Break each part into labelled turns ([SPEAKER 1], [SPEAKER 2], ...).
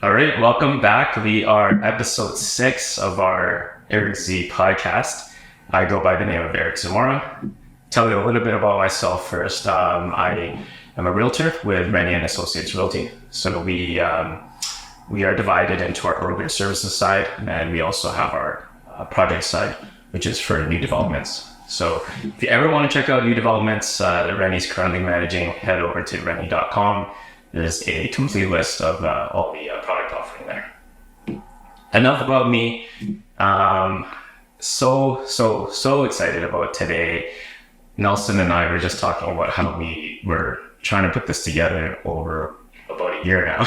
[SPEAKER 1] All right, welcome back. We are episode 6 of our Eric Z podcast. I go by the name of Eric Zamora. Tell you a little bit about myself first. I am a realtor with Rennie and Associates Realty. So we are divided into our urban services side, and we also have our project side, which is for new developments. So if you ever want to check out new developments that Rennie's currently managing, head over to rennie.com. There's a complete list of all the product offering there. Enough about me. So excited about today. Nelson and I were just talking about how we were trying to put this together over about a year now.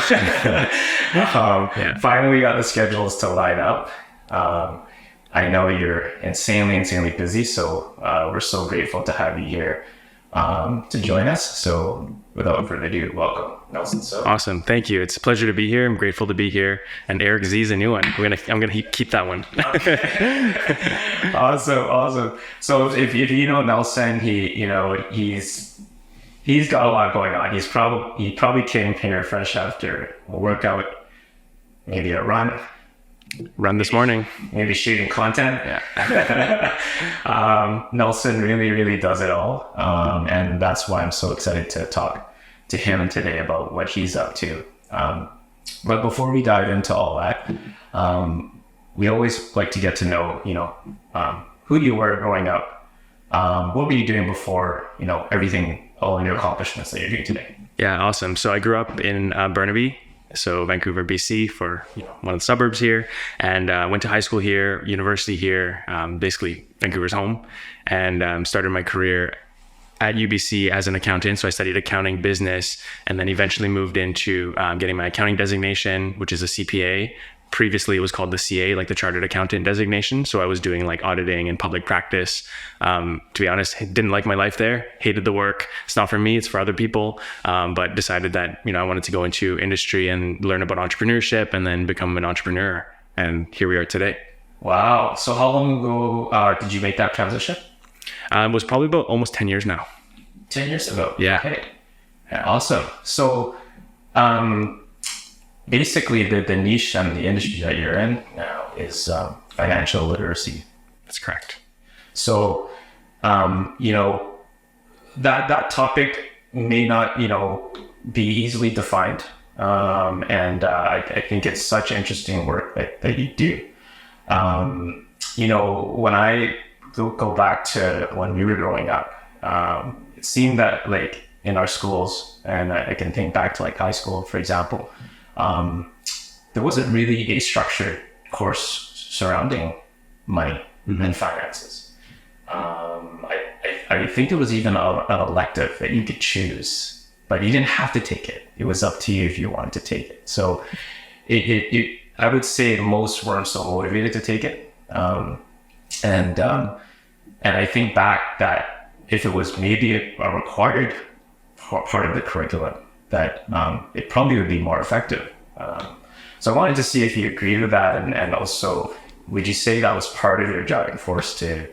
[SPEAKER 1] Finally got the schedules to line up. I know you're insanely busy, so we're so grateful to have you here to join us. So without further ado, welcome, Nelson Soh.
[SPEAKER 2] Awesome. Thank you. It's a pleasure to be here. I'm grateful to be here. And Eric Z is a new one. I'm gonna keep that one.
[SPEAKER 1] Awesome. So if you know Nelson, he's got a lot going on. He probably came here fresh after a workout, maybe a run
[SPEAKER 2] this morning,
[SPEAKER 1] maybe shooting content. Nelson really does it all, and that's why I'm so excited to talk to him today about what he's up to. But before we dive into all that, we always like to get to know who you were growing up. What were you doing before everything, all the new accomplishments that you're doing today?
[SPEAKER 2] Yeah, awesome. So I grew up in Burnaby, so Vancouver, BC, for one of the suburbs here, and went to high school here, university here, basically Vancouver's home, and started my career at UBC as an accountant. So I studied accounting, business, and then eventually moved into getting my accounting designation, which is a CPA. Previously, it was called the CA, like the Chartered Accountant designation. So I was doing like auditing and public practice. To be honest, didn't like my life there. Hated the work. It's not for me. It's for other people. But decided that I wanted to go into industry and learn about entrepreneurship, and then become an entrepreneur. And here we are today.
[SPEAKER 1] Wow. So how long ago did you make that transition?
[SPEAKER 2] It was probably about almost 10 years now.
[SPEAKER 1] 10 years ago.
[SPEAKER 2] Yeah.
[SPEAKER 1] Okay. Yeah, awesome. So, basically the niche and the industry that you're in now is financial literacy.
[SPEAKER 2] That's correct.
[SPEAKER 1] So, that topic may not, be easily defined. And I think it's such interesting work that you do. When I go back to when we were growing up, it seemed that like in our schools, and I can think back to like high school, for example, there wasn't really a structured course surrounding money and finances. I think there was even an elective that you could choose, but you didn't have to take it. It was up to you if you wanted to take it. So I would say most weren't so motivated to take it. And I think back that if it was maybe a required part of the curriculum, that it probably would be more effective. So I wanted to see if you agreed with that, and also, would you say that was part of your driving force to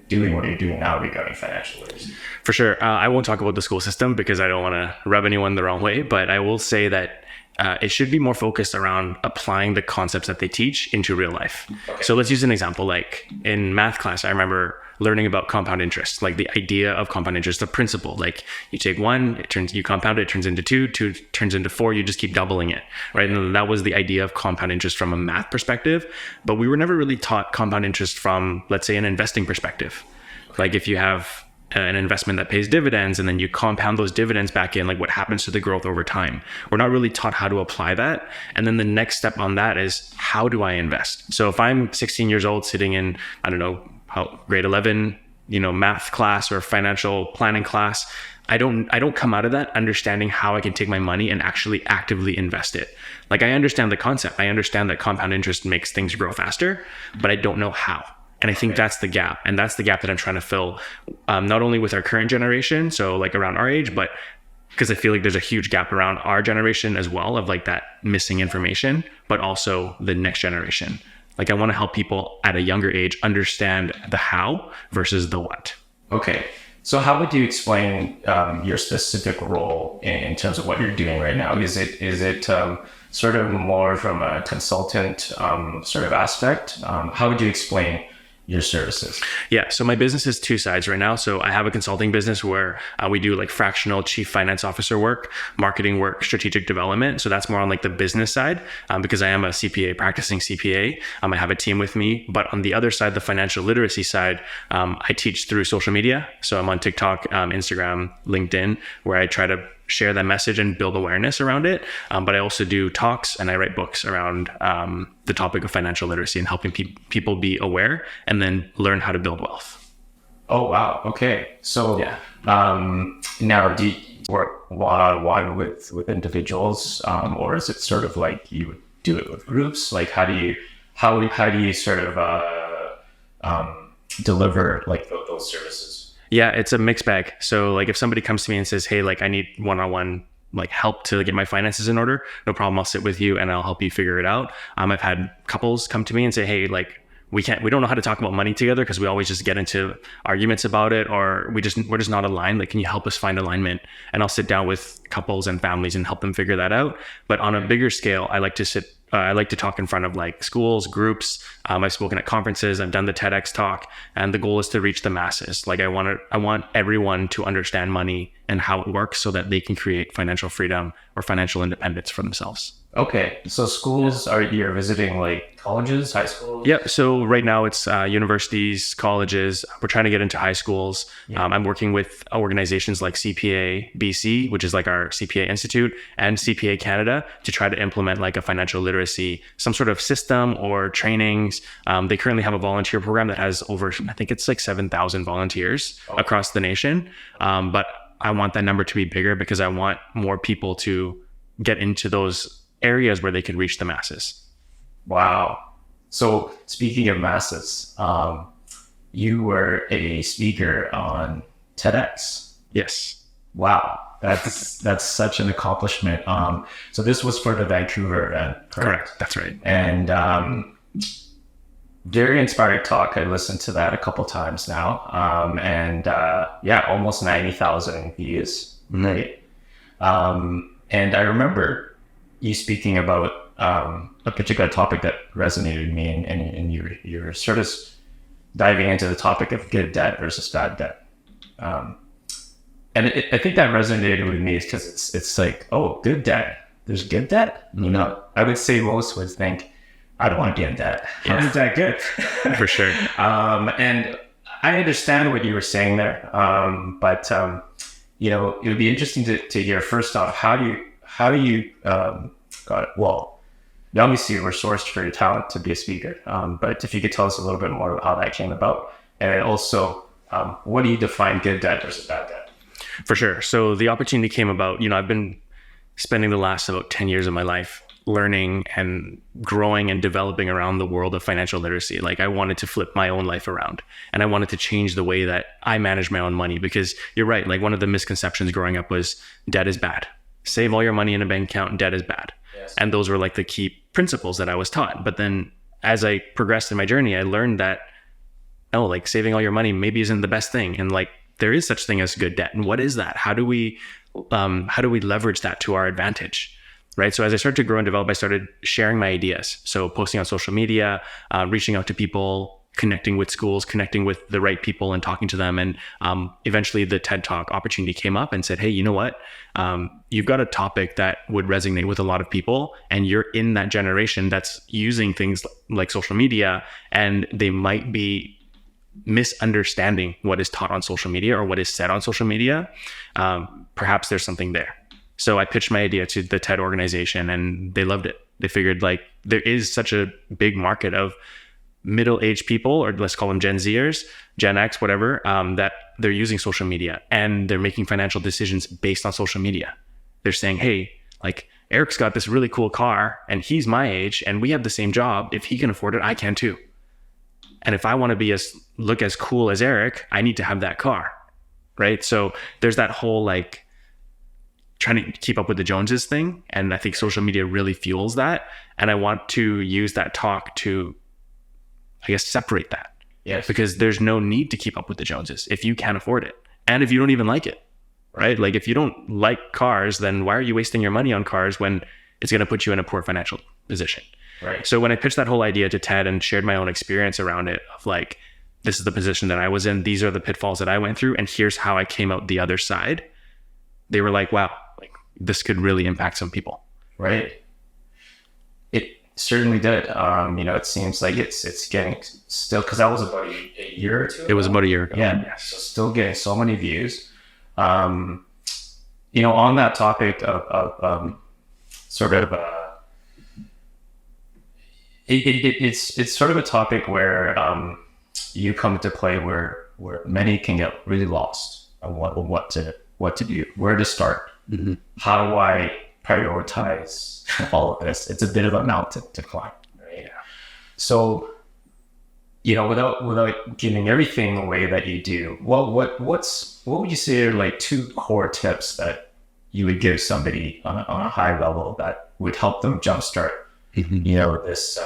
[SPEAKER 1] doing what you're doing now regarding financial literacy?
[SPEAKER 2] For sure. I won't talk about the school system because I don't want to rub anyone the wrong way, but I will say that it should be more focused around applying the concepts that they teach into real life. Okay. So let's use an example. Like in math class, I remember learning about compound interest, like the idea of compound interest, the principle. Like you take one, you compound it, it turns into two turns into four, you just keep doubling it, right? And that was the idea of compound interest from a math perspective. But we were never really taught compound interest from, let's say, an investing perspective. Like if you have an investment that pays dividends and then you compound those dividends back in, like what happens to the growth over time? We're not really taught how to apply that. And then the next step on that is, how do I invest? So if I'm 16 years old sitting in, grade 11, math class or financial planning class, I don't come out of that understanding how I can take my money and actually actively invest it. Like I understand the concept. I understand that compound interest makes things grow faster, but I don't know how. And I think that's the gap. And that's the gap that I'm trying to fill, not only with our current generation, so like around our age, but because I feel like there's a huge gap around our generation as well of like that missing information, but also the next generation. Like I want to help people at a younger age understand the how versus the what.
[SPEAKER 1] Okay. So how would you explain your specific role in terms of what you're doing right now? Is it sort of more from a consultant sort of aspect, how would you explain your services?
[SPEAKER 2] Yeah. So my business is two sides right now. So I have a consulting business where we do like fractional chief finance officer work, marketing work, strategic development. So that's more on like the business side because I am a CPA, practicing CPA. I have a team with me. But on the other side, the financial literacy side, I teach through social media. So I'm on TikTok, Instagram, LinkedIn, where I try to share that message and build awareness around it. But I also do talks and I write books around the topic of financial literacy and helping people be aware and then learn how to build wealth.
[SPEAKER 1] Oh, wow. Okay. So
[SPEAKER 2] Yeah.
[SPEAKER 1] Now do you work one-on-one with individuals, or is it sort of like you would do it with groups? Like how do you sort of deliver like those services?
[SPEAKER 2] Yeah, it's a mixed bag. So like if somebody comes to me and says, hey, like I need one-on-one like help to get my finances in order, no problem. I'll sit with you and I'll help you figure it out. I've had couples come to me and say, hey, like we don't know how to talk about money together because we always just get into arguments about it, or we're just not aligned. Like, can you help us find alignment? And I'll sit down with couples and families and help them figure that out. But on a bigger scale, I like to talk in front of like schools, groups. I've spoken at conferences. I've done the TEDx talk, and the goal is to reach the masses. Like I want everyone to understand money and how it works so that they can create financial freedom or financial independence for themselves.
[SPEAKER 1] Okay. So schools, you're visiting like colleges, high schools?
[SPEAKER 2] Yep. So right now it's universities, colleges. We're trying to get into high schools. Yeah. I'm working with organizations like CPA BC, which is like our CPA Institute, and CPA Canada to try to implement like a financial literacy, some sort of system or trainings. They currently have a volunteer program that has over, I think it's like 7,000 volunteers across the nation. But I want that number to be bigger because I want more people to get into those areas where they can reach the masses.
[SPEAKER 1] Wow. So speaking of masses, you were a speaker on TEDx.
[SPEAKER 2] Yes.
[SPEAKER 1] Wow. That's such an accomplishment. So this was for the Vancouver event, correct?
[SPEAKER 2] That's right.
[SPEAKER 1] And very inspiring talk. I listened to that a couple times now. Almost 90,000 views. Right. And I remember you speaking about a particular topic that resonated with me, and you're sort of diving into the topic of good debt versus bad debt. I think that resonated with me because it's like, oh, good debt. There's good debt. You know, I would say most would think, I don't want to be in debt. How is that good?
[SPEAKER 2] For sure.
[SPEAKER 1] And I understand what you were saying there, but it would be interesting to hear first off, how do you got it? Well, obviously you were sourced for your talent to be a speaker, but if you could tell us a little bit more about how that came about, and also what do you define good debt versus bad debt?
[SPEAKER 2] For sure. So the opportunity came about, I've been spending the last about 10 years of my life learning and growing and developing around the world of financial literacy. Like I wanted to flip my own life around, and I wanted to change the way that I manage my own money, because you're right. Like one of the misconceptions growing up was debt is bad. Save all your money in a bank account and debt is bad. Yes. And those were like the key principles that I was taught. But then as I progressed in my journey, I learned that, like saving all your money maybe isn't the best thing. And like, there is such thing as good debt. And what is that? How do we leverage that to our advantage? Right. So as I started to grow and develop, I started sharing my ideas. So posting on social media, reaching out to people, connecting with schools, connecting with the right people and talking to them. And eventually the TED Talk opportunity came up and said, hey, you know what? You've got a topic that would resonate with a lot of people, and you're in that generation that's using things like social media, and they might be misunderstanding what is taught on social media or what is said on social media. Perhaps there's something there. So I pitched my idea to the TED organization, and they loved it. They figured like there is such a big market of middle-aged people, or let's call them Gen Zers, Gen X, whatever, that they're using social media and they're making financial decisions based on social media. They're saying, hey, like Eric's got this really cool car and he's my age and we have the same job. If he can afford it, I can too. And if I want to look as cool as Eric, I need to have that car, right? So there's that whole like trying to keep up with the Joneses thing. And I think social media really fuels that. And I want to use that talk to, I guess, separate that.
[SPEAKER 1] Yes.
[SPEAKER 2] Because there's no need to keep up with the Joneses if you can't afford it. And if you don't even like it, right? Like if you don't like cars, then why are you wasting your money on cars when it's going to put you in a poor financial position.
[SPEAKER 1] Right.
[SPEAKER 2] So when I pitched that whole idea to TED and shared my own experience around it, of like, this is the position that I was in, these are the pitfalls that I went through, and here's how I came out the other side, they were like, wow, like this could really impact some people.
[SPEAKER 1] Right. It certainly did. It seems like it's getting still, because that was about a year or two ago.
[SPEAKER 2] It was about a year ago.
[SPEAKER 1] Yeah. So still getting so many views. On that topic of sort of it's sort of a topic where you come into play where many can get really lost on what to do, where to start.
[SPEAKER 2] Mm-hmm.
[SPEAKER 1] How do I prioritize all of this? It's a bit of a mountain to climb, right?
[SPEAKER 2] Yeah.
[SPEAKER 1] So, without giving everything away that you do, what would you say are like 2 core tips that you would give somebody on a high level that would help them jumpstart, this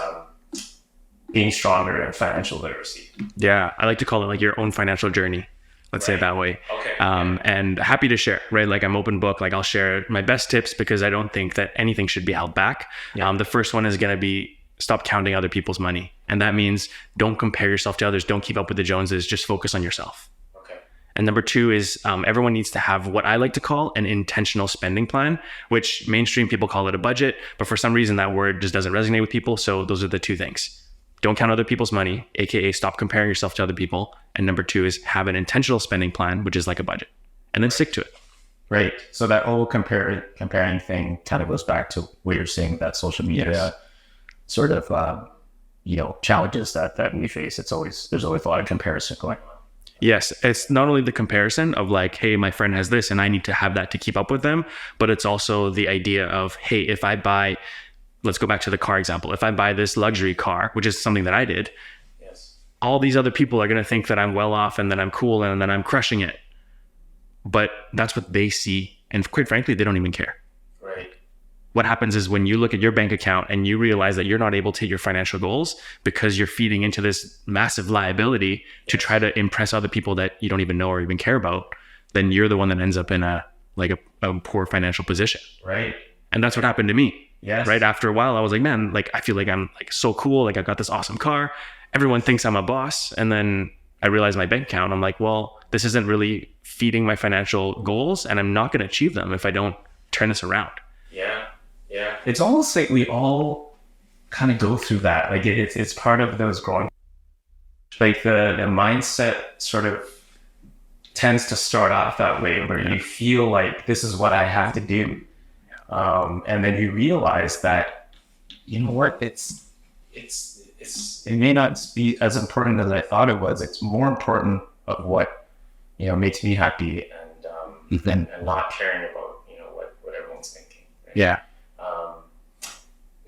[SPEAKER 1] being stronger in financial literacy?
[SPEAKER 2] Yeah, I like to call it like your own financial journey. Let's say it that way.
[SPEAKER 1] Okay.
[SPEAKER 2] And happy to share, right? Like I'm open book, like I'll share my best tips because I don't think that anything should be held back.
[SPEAKER 1] Yeah.
[SPEAKER 2] The first one is going to be stop counting other people's money. And that means don't compare yourself to others. Don't keep up with the Joneses. Just focus on yourself.
[SPEAKER 1] Okay.
[SPEAKER 2] And number 2 is everyone needs to have what I like to call an intentional spending plan, which mainstream people call it a budget. But for some reason, that word just doesn't resonate with people. So those are the 2 things. Don't count other people's money, AKA stop comparing yourself to other people. And number 2 is have an intentional spending plan, which is like a budget, and then stick to it.
[SPEAKER 1] Right. So that whole comparing thing kind of goes back to what you're saying, that social media sort of, challenges that we face. There's always a lot of comparison going on.
[SPEAKER 2] Yes. It's not only the comparison of like, hey, my friend has this and I need to have that to keep up with them, but it's also the idea of, hey, if I buy, let's go back to the car example. If I buy this luxury car, which is something that I did, all these other people are going to think that I'm well off and that I'm cool and that I'm crushing it. But that's what they see. And quite frankly, they don't even care.
[SPEAKER 1] Right.
[SPEAKER 2] What happens is when you look at your bank account and you realize that you're not able to hit your financial goals because you're feeding into this massive liability to try to impress other people that you don't even know or even care about, then you're the one that ends up in a poor financial position.
[SPEAKER 1] Right.
[SPEAKER 2] And that's what happened to me.
[SPEAKER 1] Yes.
[SPEAKER 2] Right after a while, I was like, man, like I feel like I'm like so cool. Like I got this awesome car. Everyone thinks I'm a boss. And then I realized my bank account. I'm like, well, this isn't really feeding my financial goals, and I'm not going to achieve them if I don't turn this around.
[SPEAKER 1] Yeah. Yeah. It's almost like we all kind of go through that. Like it's part of those growing. Like the mindset sort of tends to start off that way, where you feel like this is what I have to do. And then you realize that, you know what, it may not be as important as I thought it was. It's more important of what, makes me happy and not caring about, what everyone's thinking. Right?
[SPEAKER 2] Yeah.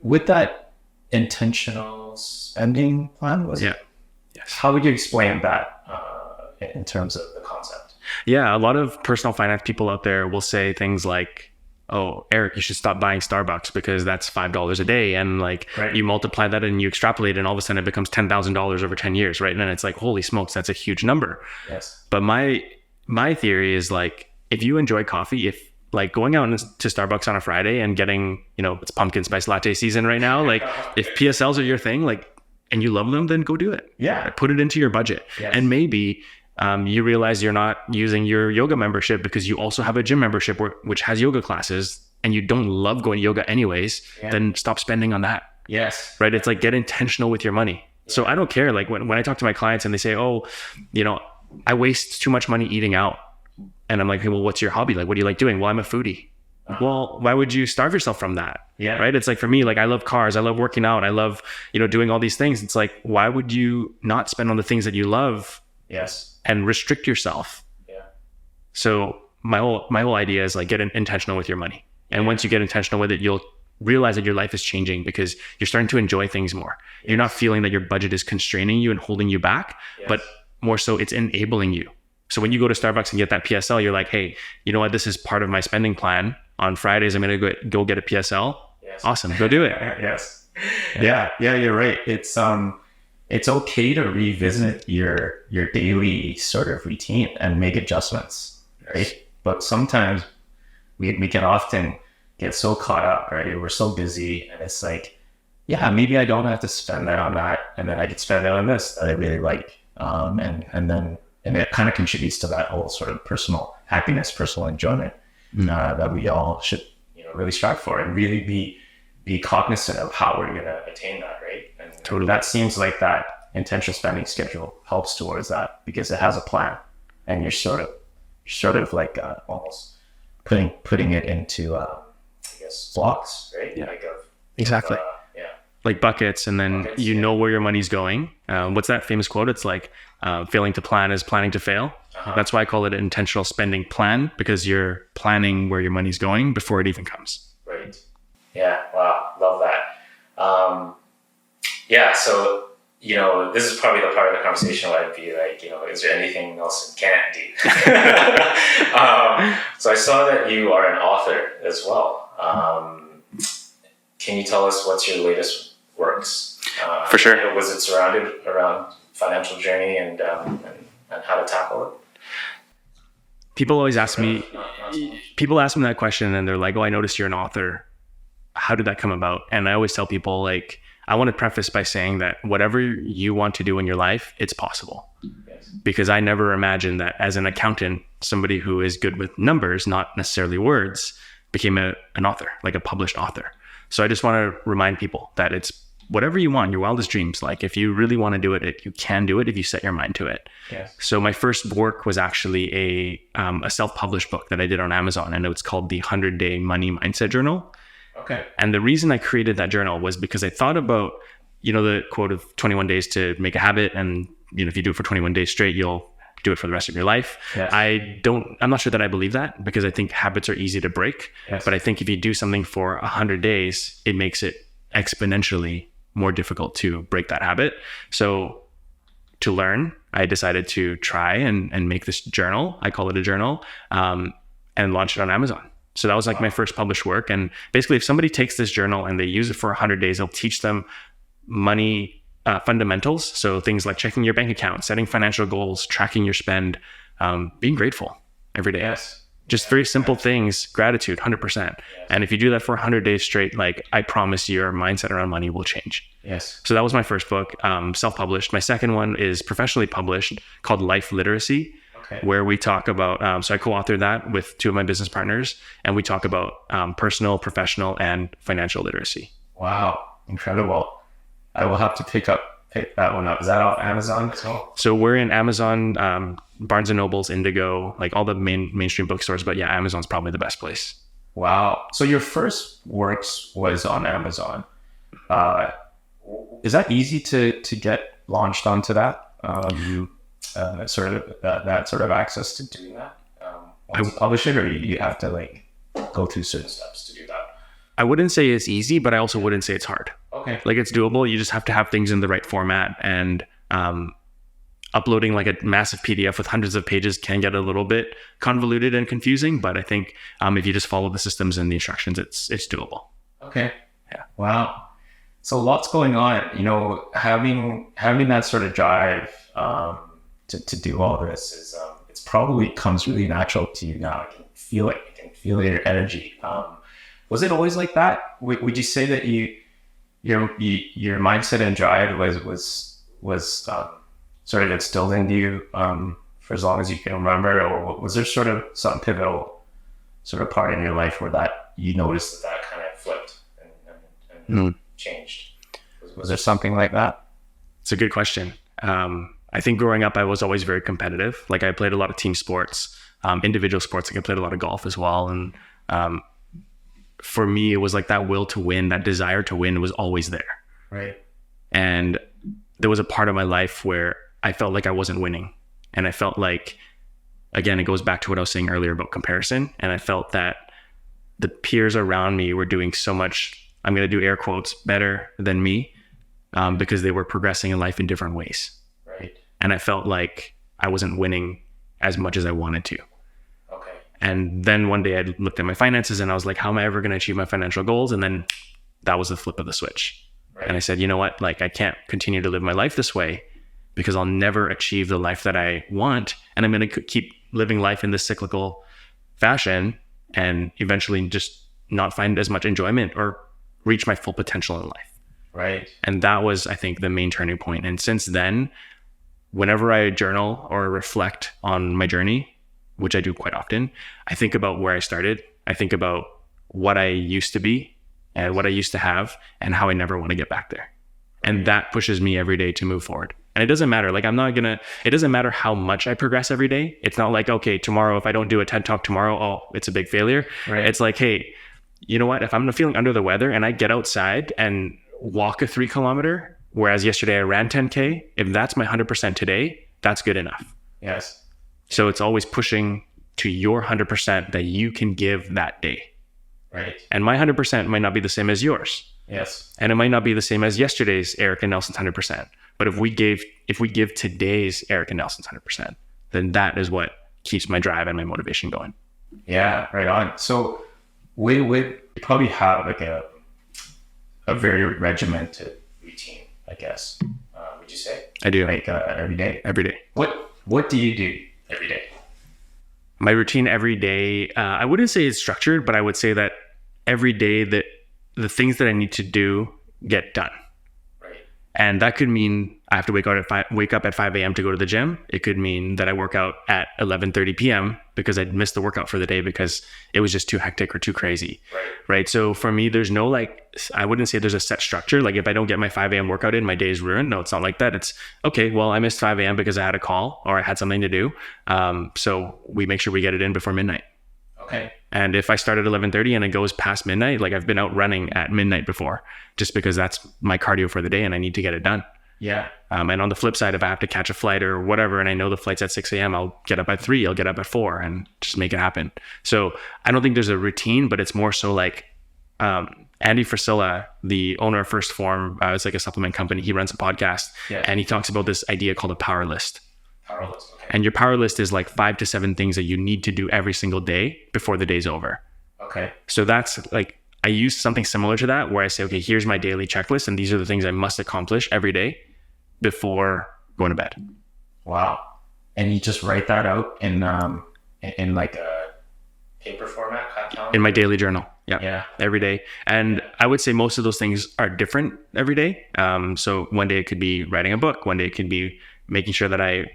[SPEAKER 1] With that intentional spending plan,
[SPEAKER 2] Yes.
[SPEAKER 1] How would you explain that in terms of the concept?
[SPEAKER 2] Yeah. A lot of personal finance people out there will say things like, oh, Eric, you should stop buying Starbucks because that's $5 a day. And like you multiply that and you extrapolate and all of a sudden it becomes $10,000 over 10 years. Right. And then it's like, holy smokes, that's a huge number.
[SPEAKER 1] Yes.
[SPEAKER 2] But my theory is like, if you enjoy coffee, if like going out to Starbucks on a Friday and getting, it's pumpkin spice latte season right now. Like if PSLs are your thing, like, and you love them, then go do it.
[SPEAKER 1] Yeah.
[SPEAKER 2] Put it into your budget. Yes. And maybe you realize you're not using your yoga membership because you also have a gym membership which has yoga classes and you don't love going to yoga anyways, then stop spending on that.
[SPEAKER 1] Yes.
[SPEAKER 2] Right. It's like, get intentional with your money. Yeah. So I don't care. Like when I talk to my clients and they say, oh, I waste too much money eating out. And I'm like, hey, well, what's your hobby? Like, what do you like doing? Well, I'm a foodie. Well, why would you starve yourself from that?
[SPEAKER 1] Yeah.
[SPEAKER 2] Right. It's like, for me, like I love cars. I love working out. I love, doing all these things. It's like, why would you not spend on the things that you love?
[SPEAKER 1] Yes.
[SPEAKER 2] And restrict yourself.
[SPEAKER 1] Yeah.
[SPEAKER 2] So my whole idea is like, get intentional with your money. And once you get intentional with it, you'll realize that your life is changing because you're starting to enjoy things more. Yes. You're not feeling that your budget is constraining you and holding you back, but more so it's enabling you. So when you go to Starbucks and get that PSL, you're like, hey, you know what? This is part of my spending plan. On Fridays, I'm going to go get a PSL. Yes. Awesome. Go do it.
[SPEAKER 1] Yes. Yeah, you're right. It's okay to revisit your daily sort of routine and make adjustments, right? But sometimes we can often get so caught up, right? We're so busy, and it's like, yeah, maybe I don't have to spend that on that, and then I could spend it on this that I really like, and it kind of contributes to that whole sort of personal happiness, personal enjoyment that we all should, really strive for, and really be cognizant of how we're going to attain that, right? And
[SPEAKER 2] Totally.
[SPEAKER 1] that seems like that intentional spending schedule helps towards that, because it has a plan, and you're sort of like almost putting it into I guess blocks, right?
[SPEAKER 2] Yeah.
[SPEAKER 1] Like
[SPEAKER 2] Exactly. Like buckets, and then you know where your money's going. What's that famous quote? It's like, failing to plan is planning to fail. That's why I call it an intentional spending plan, because you're planning where your money's going before it even comes.
[SPEAKER 1] Right. Yeah. Wow. Love that. So, this is probably the part of the conversation where I'd be like, is there anything Nelson can't do? So I saw that you are an author as well. Can you tell us what's your latest works?
[SPEAKER 2] For sure.
[SPEAKER 1] Was it surrounded around financial journey and how to tackle it?
[SPEAKER 2] People always ask me that question, and they're like, oh, I noticed you're an author. How did that come about? And I always tell people, like, I want to preface by saying that whatever you want to do in your life, it's possible.
[SPEAKER 1] Yes.
[SPEAKER 2] Because I never imagined that as an accountant, somebody who is good with numbers, not necessarily words, became an author, like a published author. So I just want to remind people that it's whatever you want, your wildest dreams. Like, if you really want to do it, you can do it if you set your mind to it.
[SPEAKER 1] Yes.
[SPEAKER 2] So my first work was actually a self-published book that I did on Amazon, and it's called the 100-Day Money Mindset Journal.
[SPEAKER 1] Okay.
[SPEAKER 2] And the reason I created that journal was because I thought about, the quote of 21 days to make a habit. And, if you do it for 21 days straight, you'll do it for the rest of your life.
[SPEAKER 1] Yes.
[SPEAKER 2] I'm not sure that I believe that, because I think habits are easy to break.
[SPEAKER 1] Yes.
[SPEAKER 2] But I think if you do something for 100 days, it makes it exponentially more difficult to break that habit. So to learn, I decided to try and make this journal. I call it a journal, and launch it on Amazon. So that was like my first published work. And basically, if somebody takes this journal and they use it for 100 days, it'll teach them money fundamentals. So things like checking your bank account, setting financial goals, tracking your spend, being grateful every day.
[SPEAKER 1] Yes.
[SPEAKER 2] Just very simple things, gratitude, 100%. Yes. And if you do that for 100 days straight, like, I promise your mindset around money will change.
[SPEAKER 1] Yes.
[SPEAKER 2] So that was my first book, self-published. My second one is professionally published, called Life Literacy, where we talk about, so I co-authored that with two of my business partners, and we talk about personal, professional, and financial literacy.
[SPEAKER 1] Wow. Incredible. I will have to pick that one up. Is that on Amazon as well?
[SPEAKER 2] So we're in Amazon, Barnes and Nobles, Indigo, like all the mainstream bookstores, but yeah, Amazon's probably the best place.
[SPEAKER 1] Wow. So your first works was on Amazon. Is that easy to get launched onto that? That sort of access to doing that? Once you publish it, or you have to go through certain steps to do that?
[SPEAKER 2] I wouldn't say it's easy, but I also wouldn't say it's hard.
[SPEAKER 1] Okay.
[SPEAKER 2] Like, it's doable. You just have to have things in the right format, and uploading like a massive PDF with hundreds of pages can get a little bit convoluted and confusing. But I think if you just follow the systems and the instructions, it's doable.
[SPEAKER 1] Okay.
[SPEAKER 2] Yeah.
[SPEAKER 1] Wow. So lots going on. Having that sort of drive to do all this is it's probably comes really natural to you now. I can feel it. I can feel your energy. Was it always like that? Would you say that your mindset and drive was sort of instilled into you for as long as you can remember, or was there sort of some pivotal sort of part in your life where that you noticed that kind of flipped and changed? Was there something like that?
[SPEAKER 2] It's a good question. I think growing up, I was always very competitive. Like, I played a lot of team sports, individual sports. Like, I played a lot of golf as well. And for me, it was like that will to win, that desire to win was always there.
[SPEAKER 1] Right.
[SPEAKER 2] And there was a part of my life where I felt like I wasn't winning. And I felt like, again, it goes back to what I was saying earlier about comparison. And I felt that the peers around me were doing so much, I'm going to do air quotes, better than me, because they were progressing in life in different ways.
[SPEAKER 1] Right.
[SPEAKER 2] And I felt like I wasn't winning as much as I wanted to.
[SPEAKER 1] Okay.
[SPEAKER 2] And then one day I looked at my finances and I was like, how am I ever going to achieve my financial goals? And then that was the flip of the switch. Right. And I said, you know what? Like, I can't continue to live my life this way, because I'll never achieve the life that I want. And I'm going to keep living life in this cyclical fashion and eventually just not find as much enjoyment or reach my full potential in life.
[SPEAKER 1] Right.
[SPEAKER 2] And that was, I think, the main turning point. And since then, whenever I journal or reflect on my journey, which I do quite often, I think about where I started. I think about what I used to be and what I used to have and how I never want to get back there. And that pushes me every day to move forward. And it doesn't matter. Like it doesn't matter how much I progress every day. It's not like, okay, tomorrow, if I don't do a TED Talk tomorrow, oh, it's a big failure.
[SPEAKER 1] Right.
[SPEAKER 2] It's like, hey, you know what? If I'm feeling under the weather and I get outside and walk a 3 kilometer, whereas yesterday I ran 10K, if that's my 100% today, that's good enough.
[SPEAKER 1] Yes.
[SPEAKER 2] So it's always pushing to your 100% that you can give that day.
[SPEAKER 1] Right.
[SPEAKER 2] And my 100% might not be the same as yours.
[SPEAKER 1] Yes.
[SPEAKER 2] And it might not be the same as yesterday's Eric and Nelson's 100%. But if we give today's Eric and Nelson's 100%, then that is what keeps my drive and my motivation going.
[SPEAKER 1] Yeah, right on. So we probably have like a very regimented routine, I guess. Would you say?
[SPEAKER 2] I do.
[SPEAKER 1] Like every day?
[SPEAKER 2] Every day.
[SPEAKER 1] What do you do every day?
[SPEAKER 2] My routine every day, I wouldn't say it's structured, but I would say that every day that the things that I need to do get done.
[SPEAKER 1] Right.
[SPEAKER 2] And that could mean I have to wake up at 5 a.m. to go to the gym. It could mean that I work out at 11:30 p.m. because I missed the workout for the day because it was just too hectic or too crazy. Right. So for me, there's no I wouldn't say there's a set structure. Like if I don't get my 5 a.m. workout in, my day is ruined. No, it's not like that. It's okay. Well, I missed 5 a.m. because I had a call or I had something to do. So we make sure we get it in before midnight.
[SPEAKER 1] Okay.
[SPEAKER 2] And if I start at 11:30 and it goes past midnight, like I've been out running at midnight before, just because that's my cardio for the day and I need to get it done.
[SPEAKER 1] Yeah.
[SPEAKER 2] And on the flip side, if I have to catch a flight or whatever, and I know the flight's at 6 a.m., I'll get up at 3, I'll get up at 4 and just make it happen. So I don't think there's a routine, but it's more so like Andy Frisilla, the owner of First Form, it's like a supplement company. He runs a podcast and he talks about this idea called a power list.
[SPEAKER 1] Power list. Okay.
[SPEAKER 2] And your power list is like 5 to 7 things that you need to do every single day before the day's over.
[SPEAKER 1] Okay.
[SPEAKER 2] So that's like, I use something similar to that where I say, okay, here's my daily checklist. And these are the things I must accomplish every day before going to bed.
[SPEAKER 1] Wow. And you just write that out in like a paper format?
[SPEAKER 2] In my daily journal.
[SPEAKER 1] Yeah.
[SPEAKER 2] Every day. And I would say most of those things are different every day. So one day it could be writing a book. One day it could be making sure that I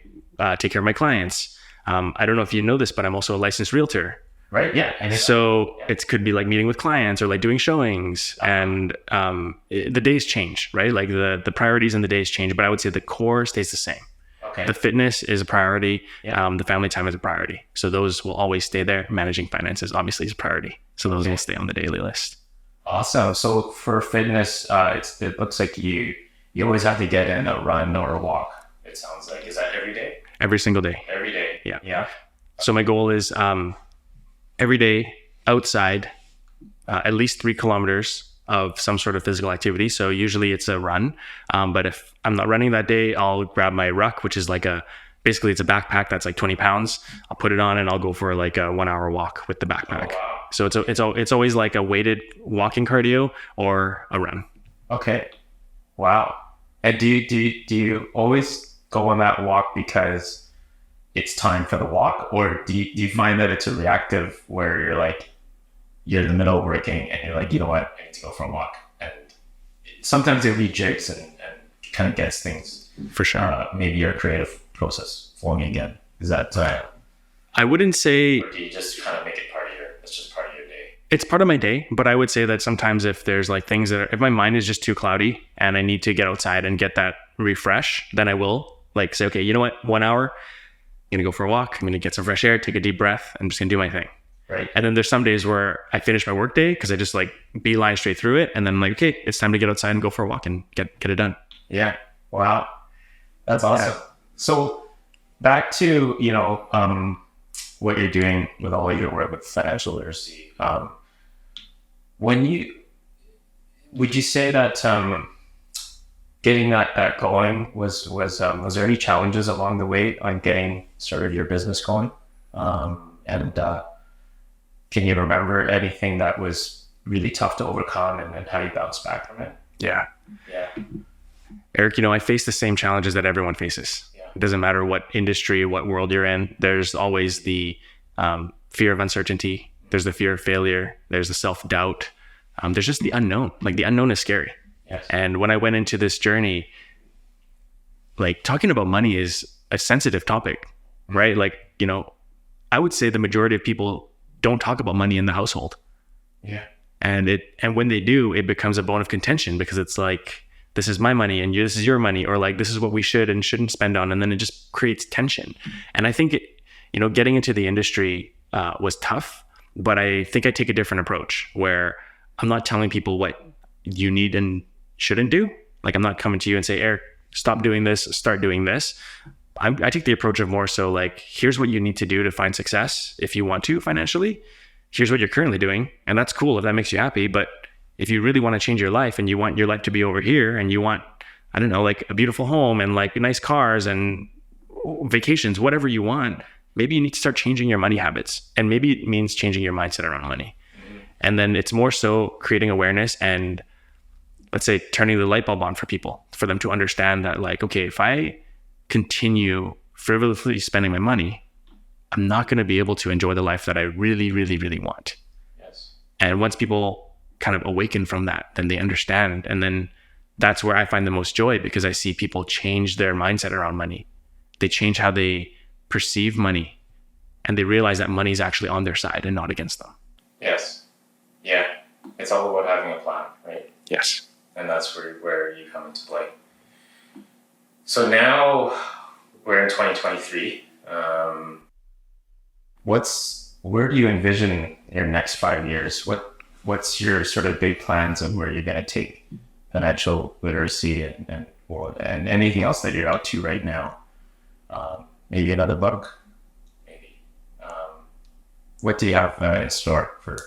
[SPEAKER 2] take care of my clients. I don't know if you know this, but I'm also a licensed realtor.
[SPEAKER 1] Right. Yeah.
[SPEAKER 2] So it could be like meeting with clients or like doing showings, and the days change, right? Like the priorities in the days change, but I would say the core stays the same.
[SPEAKER 1] Okay.
[SPEAKER 2] The fitness is a priority. The family time is a priority. So those will always stay there. Managing finances obviously is a priority. So those will stay on the daily list.
[SPEAKER 1] Awesome. So for fitness, it looks like you always have to get in a run or a walk. It sounds like. Is that every day?
[SPEAKER 2] Every single day.
[SPEAKER 1] Every day.
[SPEAKER 2] Yeah.
[SPEAKER 1] Yeah.
[SPEAKER 2] So my goal is every day outside, at least 3 kilometers of some sort of physical activity. So usually it's a run. But if I'm not running that day, I'll grab my ruck, which is basically it's a backpack that's like 20 pounds. I'll put it on and I'll go for like a 1 hour walk with the backpack.
[SPEAKER 1] Oh, wow.
[SPEAKER 2] So it's always like a weighted walking cardio or a run.
[SPEAKER 1] Okay. Wow. And do you always go on that walk because it's time for the walk, or do you find that it's a reactive where you're in the middle of working and you're like, you know what, I need to go for a walk? And sometimes it rejigs and kind of gets things.
[SPEAKER 2] For sure.
[SPEAKER 1] Maybe your creative process flowing again. Is that
[SPEAKER 2] I wouldn't say,
[SPEAKER 1] or do you just kind of make it it's just part of your day?
[SPEAKER 2] It's part of my day, but I would say that sometimes if there's like things if my mind is just too cloudy and I need to get outside and get that refresh, then I will like say, okay, you know what, 1 hour, I'm going to go for a walk. I'm going to get some fresh air, take a deep breath. I'm just going to do my thing.
[SPEAKER 1] Right.
[SPEAKER 2] And then there's some days where I finish my work day because I just like beeline straight through it. And then I'm like, okay, it's time to get outside and go for a walk and get it done.
[SPEAKER 1] Yeah. Wow. That's awesome. Yeah. So back to, what you're doing with all your work with financial literacy. Would you say that getting that going was there any challenges along the way on getting sort of your business going? And can you remember anything that was really tough to overcome and how you bounced back from it?
[SPEAKER 2] Yeah.
[SPEAKER 1] Yeah.
[SPEAKER 2] Eric, I face the same challenges that everyone faces. Yeah. It doesn't matter what industry, what world you're in. There's always the fear of uncertainty. There's the fear of failure. There's the self-doubt. There's just the unknown. Like the unknown is scary.
[SPEAKER 1] Yes.
[SPEAKER 2] And when I went into this journey, like talking about money is a sensitive topic, right? Like, I would say the majority of people don't talk about money in the household.
[SPEAKER 1] Yeah.
[SPEAKER 2] And when they do, it becomes a bone of contention because it's like, this is my money and this is your money, or like, this is what we should and shouldn't spend on. And then it just creates tension. And I think getting into the industry was tough, but I think I take a different approach where I'm not telling people what you need and shouldn't do. Like, I'm not coming to you and say, Eric, stop doing this, start doing this. I take the approach of more so like, here's what you need to do to find success if you want to financially. Here's what you're currently doing. And that's cool if that makes you happy. But if you really want to change your life and you want your life to be over here and you want, I don't know, like a beautiful home and like nice cars and vacations, whatever you want, maybe you need to start changing your money habits. And maybe it means changing your mindset around money. And then it's more so creating awareness and, let's say, turning the light bulb on for people, for them to understand that, like, okay, if I continue frivolously spending my money, I'm not going to be able to enjoy the life that I really, really, really want.
[SPEAKER 1] Yes.
[SPEAKER 2] And once people kind of awaken from that, then they understand. And then that's where I find the most joy, because I see people change their mindset around money. They change how they perceive money, and they realize that money is actually on their side and not against them.
[SPEAKER 1] Yes. Yeah. It's all about having a plan, right?
[SPEAKER 2] Yes.
[SPEAKER 1] And that's where you come into play. So now we're in 2023. Where do you envision your next 5 years? What's your sort of big plans on where you're going to take financial literacy and anything else that you're out to right now? Maybe another book. Maybe. What do you have in store for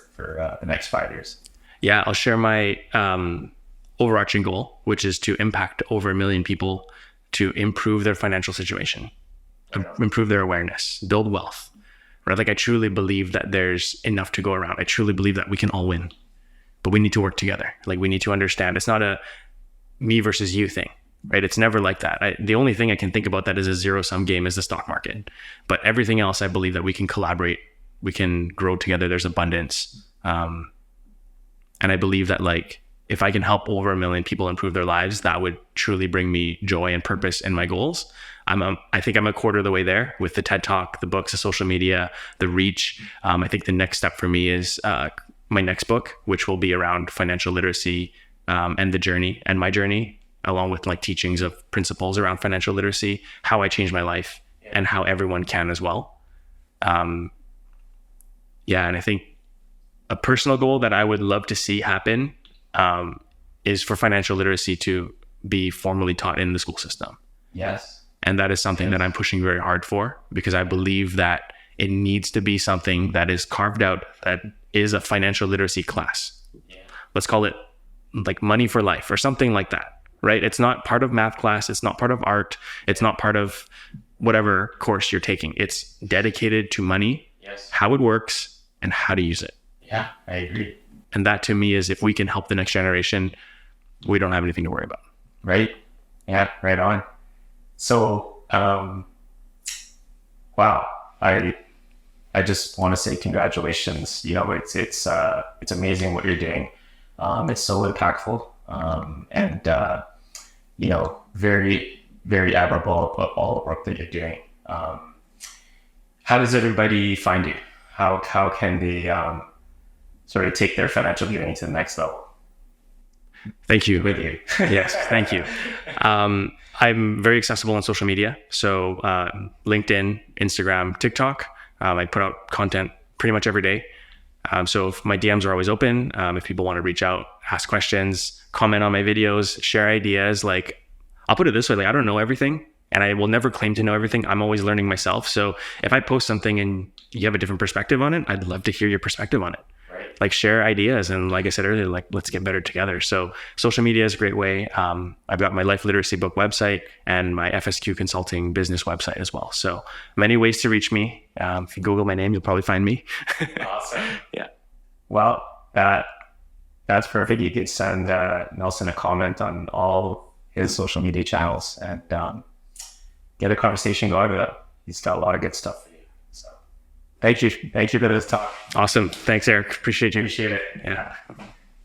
[SPEAKER 1] the next 5 years?
[SPEAKER 2] Yeah, I'll share my overarching goal, which is to impact over 1 million people to improve their financial situation, improve their awareness, build wealth. Right? Like, I truly believe that there's enough to go around. I truly believe that we can all win, but we need to work together. Like, we need to understand it's not a me versus you thing, right? It's never like that. The only thing I can think about that is a zero-sum game is the stock market. But everything else, I believe that we can collaborate, we can grow together. There's abundance. And I believe that, like, if I can help over 1 million people improve their lives, that would truly bring me joy and purpose in my goals. I think I'm a quarter of the way there with the TED Talk, the books, the social media, the reach. I think the next step for me is my next book, which will be around financial literacy and the journey and my journey, along with like teachings of principles around financial literacy, how I changed my life and how everyone can as well. And I think a personal goal that I would love to see happen is for financial literacy to be formally taught in the school system.
[SPEAKER 1] Yes.
[SPEAKER 2] And that is something that I'm pushing very hard for, because I believe that it needs to be something that is carved out, that is a financial literacy class. Yeah. Let's call it like money for life or something like that, right? It's not part of math class. It's not part of art. It's not part of whatever course you're taking. It's dedicated to money, how it works, and how to use it.
[SPEAKER 1] Yeah, I agree.
[SPEAKER 2] And that to me is, if we can help the next generation, we don't have anything to worry about.
[SPEAKER 1] Right. Yeah, right on. So, wow. I just want to say congratulations. It's amazing what you're doing. It's so impactful. And very, very admirable about all the work that you're doing. How does everybody find you? How can they sort of take their financial journey to the next level?
[SPEAKER 2] Thank you.
[SPEAKER 1] With you.
[SPEAKER 2] Yes, thank you. I'm very accessible on social media. So LinkedIn, Instagram, TikTok. I put out content pretty much every day. So if my DMs are always open. If people want to reach out, ask questions, comment on my videos, share ideas. Like, I'll put it this way, like, I don't know everything, and I will never claim to know everything. I'm always learning myself. So if I post something and you have a different perspective on it, I'd love to hear your perspective on it. Right. Like, share ideas. And like I said earlier, like, let's get better together. So social media is a great way. I've got my life literacy book website and my FSQ consulting business website as well. So many ways to reach me. If you Google my name, you'll probably find me.
[SPEAKER 1] Awesome.
[SPEAKER 2] Yeah.
[SPEAKER 1] Well, that's perfect. You could send Nelson a comment on all his social media channels and get a conversation going with him. He's got a lot of good stuff for you. So Thank you. Thank you for this talk.
[SPEAKER 2] Awesome. Thanks, Eric. Appreciate you.
[SPEAKER 1] Appreciate it.
[SPEAKER 2] Yeah.